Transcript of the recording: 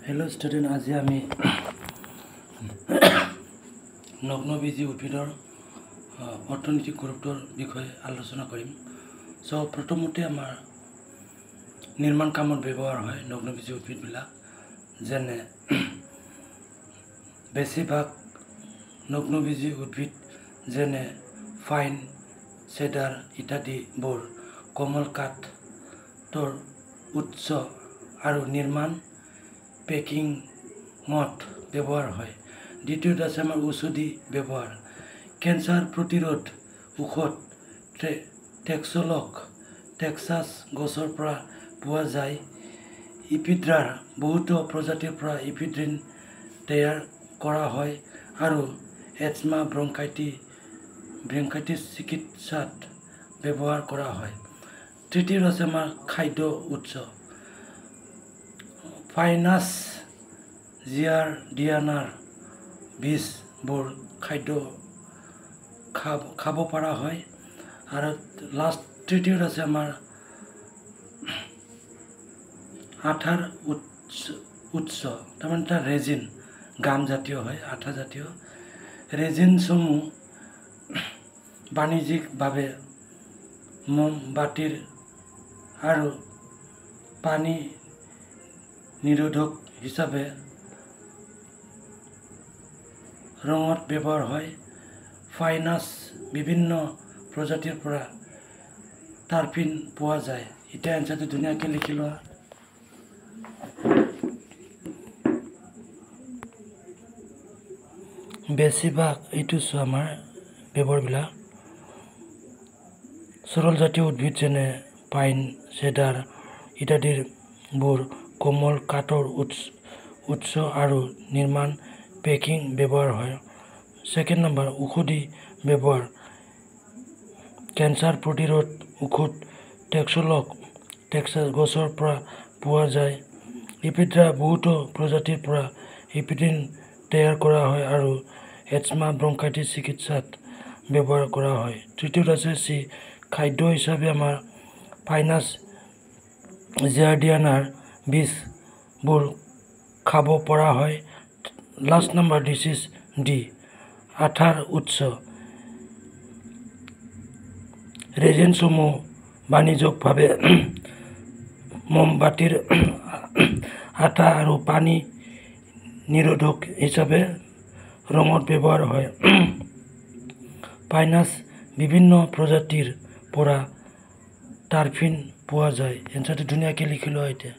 Hello student, আজি আমি নগ্নবীজী উদ্ভিদৰ অৰ্থনৈতিক গুৰুত্বৰ বিষয়ে আলোচনা কৰিম। সো প্ৰথমতে আমাৰ নিৰ্মাণ কামত ব্যৱহাৰ হয় নগ্নবীজী উদ্ভিদবিলাক, যেনে বেছিভাগ নগ্নবীজী উদ্ভিদ যেনে ফাইন, চেডাৰ ইত্যাদিবোৰ কোমল কাঠৰ উৎস আৰু নিৰ্মাণ পেকিংত ব্যৱহাৰ হয়। দ্বিতীয়ত আছে আমাৰ ঔষধি ব্যৱহাৰ। কেঞ্চাৰ প্ৰতিৰোধ ঔষধ টেক্সাছ গছৰ পৰা পোৱা যায়। ইপিড্ৰাৰ বহুতো প্ৰজাতিৰ পৰা ইপিড্ৰিন তৈয়াৰ কৰা হয় আৰু এজমা ব্ৰংকাইটিছ চিকিৎসাত ব্যৱহাৰ কৰা হয়। তৃতীয়ত আছে আমাৰ খাদ্য উৎস। ফাইনাছ জিয়াৰ্ডিয়ানাৰ বীজবোৰ খাব পৰা হয়। আৰু তৃতীয়ত আছে আমাৰ আঠাৰ উৎস, তাৰমানে এটা ৰেজিন, গাম জাতীয় হয়, আঠা জাতীয়। ৰেজিনসমূহ বাণিজ্যিকভাৱে মমবাতিৰ আৰু পানী নিৰোধক হিচাপে ৰঙত ব্যৱহাৰ হয়। ফাইনাছ বিভিন্ন প্ৰজাতিৰ পৰা টাৰ্পিন পোৱা যায়। এতিয়া এনচাৰটো ধুনীয়াকৈ লিখি লোৱা। বেছিভাগ এইটো আমাৰ ব্যৱহাৰবিলাক চৰল জাতীয় উদ্ভিদ যেনে পাইন, চেডাৰ ইত্যাদিবোৰ কোমল কাঠৰ উৎস আৰু নিৰ্মাণ পেকিং ব্যৱহাৰ হয়। ছেকেণ্ড নম্বৰ, ঔষধি ব্যৱহাৰ। কেঞ্চাৰ প্ৰতিৰোধ ঔষধ টেক্সাছ গছৰ পৰা পোৱা যায়। ইপিড্ৰাৰ বহুতো প্ৰজাতিৰ পৰা ইপিড্ৰিন তৈয়াৰ কৰা হয় আৰু এজমা ব্ৰংকাইটিছ চিকিৎসাত ব্যৱহাৰ কৰা হয়। তৃতীয়ত আছে খাদ্য হিচাপে আমাৰ ফাইনাছ জিয়াৰ্ডিয়ানাৰ বীজবোৰ খাব পৰা হয়। লাষ্ট নম্বৰ ডি, আঠাৰ উৎস। ৰেজিনসমূহ বাণিজ্যিকভাৱে মমবাতিৰ আঠা আৰু পানী নিৰোধক হিচাপে ৰঙত ব্যৱহাৰ হয়। ফাইনাছ বিভিন্ন প্ৰজাতিৰ পৰা টাৰ্পিন পোৱা যায়। এনচাৰটো ধুনীয়াকৈ লিখি লোৱা এতিয়া।